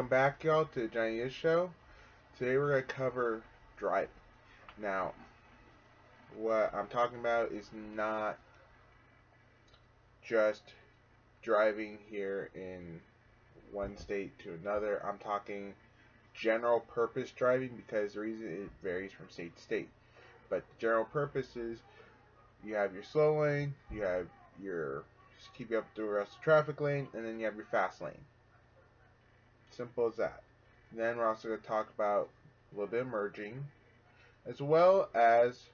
Welcome back, y'all, to the Jonnyizz show. Today we're going to cover driving. Now, what I'm talking about is not just driving here in one state to another. I'm talking general purpose driving because the reason it varies from state to state. But the general purpose is you have your slow lane, you have your just keep you up the rest of the traffic lane, and then you have your fast lane. Simple as that. Then we're also going to talk about a little bit of merging, as well as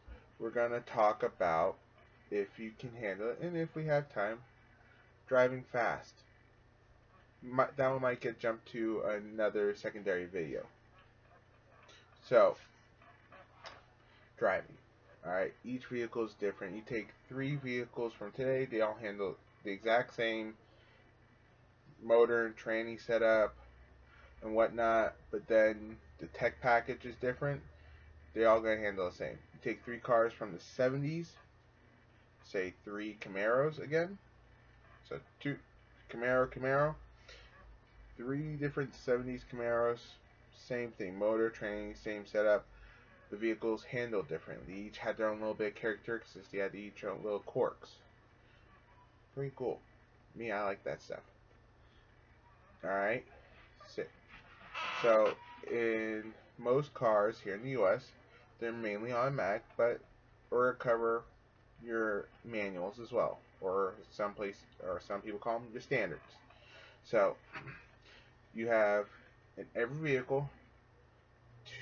we're going to talk about, if you can handle it, and if we have time, driving fast. That one might get jumped to another secondary video. So, driving. Alright, each vehicle is different. You take 3 vehicles from today, they all handle the exact same motor and tranny setup and whatnot, but then the tech package is different. They're all going to handle the same. You take 3 cars from the 70s, say 3 Camaros again, so 2 Camaro, 3 different 70s Camaros, same thing, motor, training, same setup. The vehicles handle differently. They each had their own little bit of characteristics. They had each own little quirks. Pretty cool. Me, I like that stuff. Alright, so in most cars here in the US, they're mainly automatic, but or cover your manuals as well, or some people call them your standards. So you have in every vehicle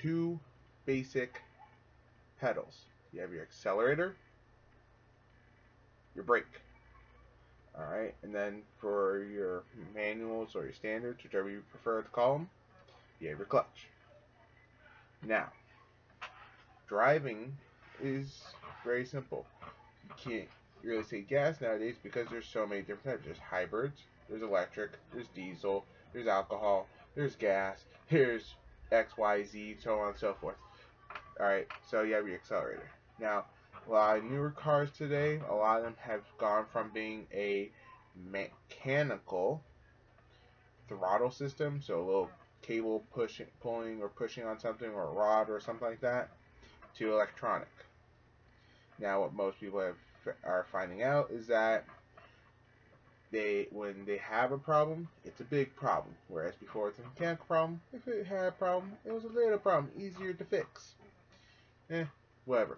2 basic pedals. You have your accelerator, your brake. Alright, and then for your manuals or your standards, whichever you prefer to call them, you have your clutch. Now, driving is very simple. You can't really say gas nowadays because there's so many different types. There's hybrids, there's electric, there's diesel, there's alcohol, there's gas, there's XYZ, so on and so forth. Alright, so you have your accelerator. Now, a lot of newer cars today, a lot of them have gone from being a mechanical throttle system, so a little cable pulling or pushing on something, or a rod or something like that, to electronic. Now, what most people are finding out is that when they have a problem, it's a big problem, whereas before it's a mechanical problem. If it had a problem, it was a little problem, easier to fix. Whatever.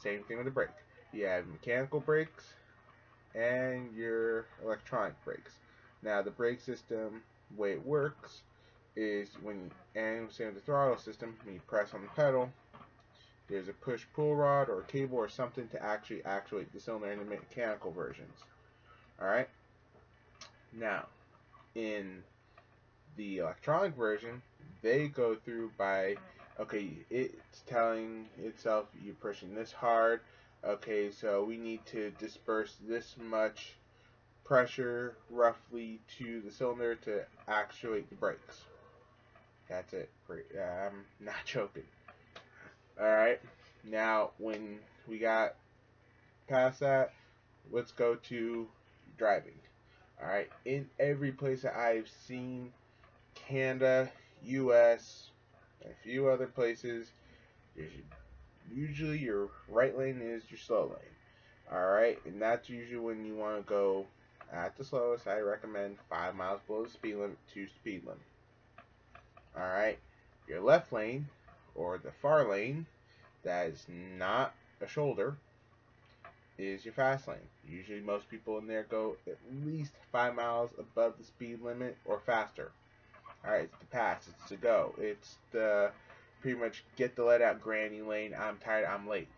Same thing with the brake. You have mechanical brakes and your electronic brakes. Now, the brake system, the way it works is and same with the throttle system, when you press on the pedal, there's a push-pull rod or a cable or something to actually actuate the cylinder in the mechanical versions. Alright? Now, in the electronic version, they go through by, okay, it's telling itself you're pushing this hard. Okay, so we need to disperse this much pressure roughly to the cylinder to actuate the brakes. That's it. I'm not joking. Alright, now when we got past that, let's go to driving. Alright, in every place that I've seen, Canada, US, and a few other places, usually your right lane is your slow lane. Alright, and that's usually when you want to go at the slowest. I recommend 5 miles below the speed limit to speed limit. Alright, your left lane, or the far lane, that is not a shoulder, is your fast lane. Usually most people in there go at least 5 miles above the speed limit or faster. Alright, it's the pass, it's the go, it's the pretty much get the let out granny lane, I'm tired, I'm late.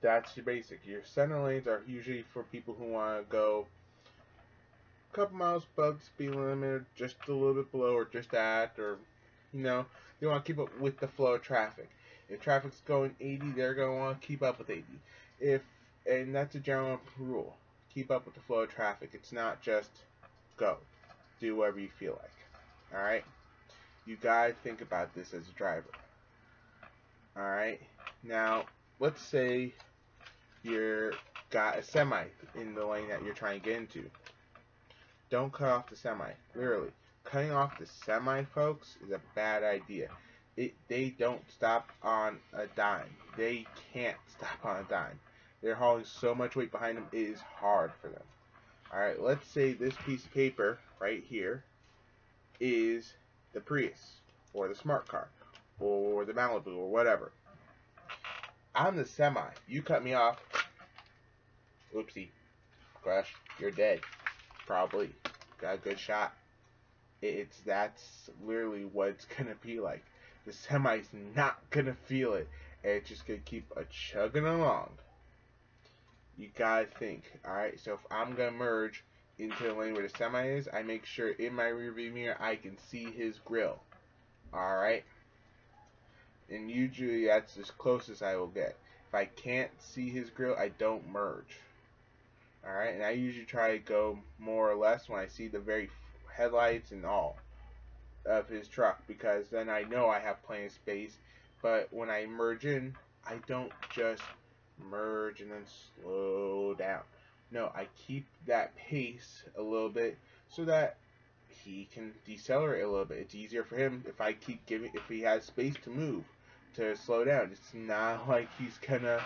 That's your basic. Your center lanes are usually for people who want to go a couple miles above the speed limit, or just a little bit below, or just at, or they want to keep up with the flow of traffic. If traffic's going 80, they're going to want to keep up with 80. And that's a general rule. Keep up with the flow of traffic. It's not just go. Do whatever you feel like. Alright? You gotta think about this as a driver. Alright? Now, let's say you're got a semi in the lane that you're trying to get into. don't cut off the semi. Literally, cutting off the semi, folks, is a bad idea. They don't stop on a dime. They can't stop on a dime. They're hauling so much weight behind them, it is hard for them. Alright, let's say this piece of paper right here is the Prius, or the smart car, or the Malibu, or whatever. I'm the semi. You cut me off. Oopsie. Crash. You're dead. Probably. Got a good shot. That's literally what it's gonna be like. The semi's not gonna feel it, and it's just gonna keep chugging along. You gotta think. Alright, so if I'm gonna merge into the lane where the semi is, I make sure in my rearview mirror I can see his grill. Alright? And usually that's as close as I will get. If I can't see his grill, I don't merge. Alright, and I usually try to go more or less when I see the very headlights and all of his truck, because then I know I have plenty of space. But when I merge in, I don't just merge and then slow down. No, I keep that pace a little bit so that he can decelerate a little bit. It's easier for him if he has space to move, to slow down. It's not like he's gonna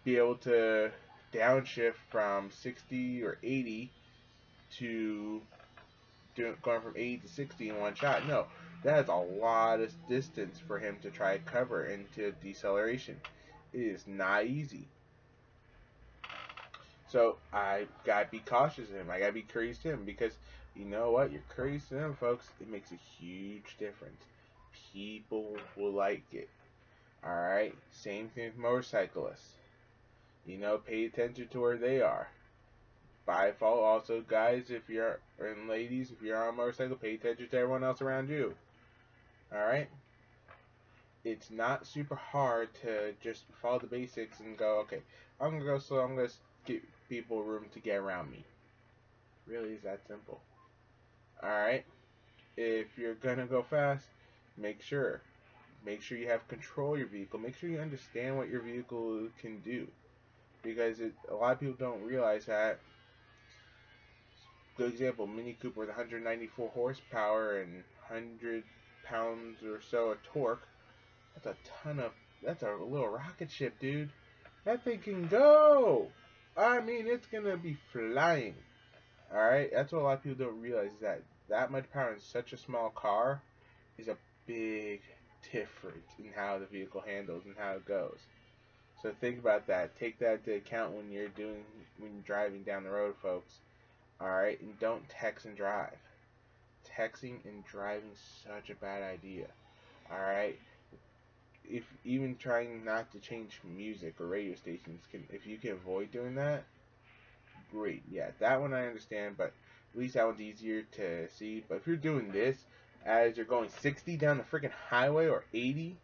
be able to downshift from 60 or 80 to going from 80 to 60 in one shot. No, that is a lot of distance for him to try to cover into deceleration. It is not easy. So I gotta be cautious of him. I gotta be courteous to him, because you know what? You're courteous to him, folks. It makes a huge difference. People will like it. Alright? Same thing with motorcyclists. You know, pay attention to where they are. By default, also, guys, and ladies, if you're on a motorcycle, pay attention to everyone else around you. Alright? It's not super hard to just follow the basics and go, okay, I'm gonna go slow, I'm gonna give people room to get around me. Really, is that simple. Alright? If you're gonna go fast, make sure you have control of your vehicle. Make sure you understand what your vehicle can do. Because a lot of people don't realize that. Good example, Mini Cooper with 194 horsepower and 100 pounds or so of torque. That's a little rocket ship, dude. That thing can go. I mean, it's gonna be flying. Alright, that's what a lot of people don't realize, is that much power in such a small car is a big difference in how the vehicle handles and how it goes. So think about that. Take that into account when you're driving down the road, folks. Alright, and don't text and drive. Texting and driving is such a bad idea. Alright? If even trying not to change music or radio stations, if you can avoid doing that, great. Yeah, that one I understand, but at least that one's easier to see. But if you're doing this as you're going 60 down the freaking highway, or 80,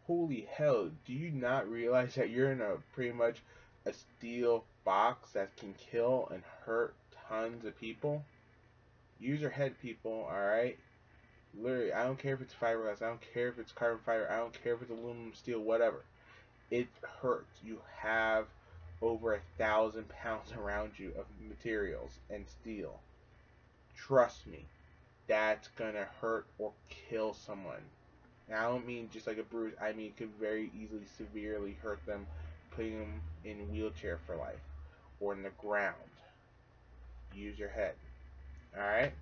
holy hell, do you not realize that you're in pretty much a steel box that can kill and hurt tons of people? Use your head, people, alright? Literally, I don't care if it's fiberglass, I don't care if it's carbon fiber, I don't care if it's aluminum, steel, whatever. It hurts. You have over 1,000 pounds around you of materials and steel. Trust me, that's gonna hurt or kill someone. And I don't mean just like a bruise, I mean it could very easily severely hurt them, putting them in a wheelchair for life, or in the ground. Use your head. Alright?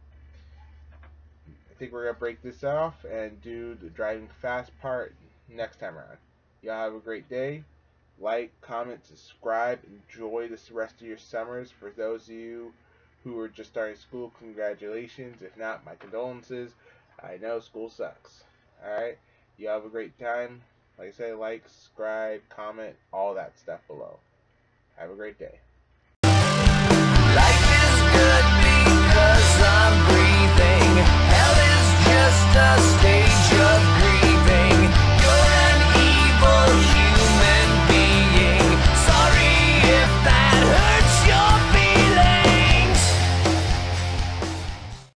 I think we're going to break this off and do the driving fast part next time around. Y'all have a great day. Like, comment, subscribe. Enjoy this rest of your summers. For those of you who are just starting school, congratulations. If not, my condolences. I know school sucks. Alright? You have a great time. Like I said, like, subscribe, comment, all that stuff below. Have a great day.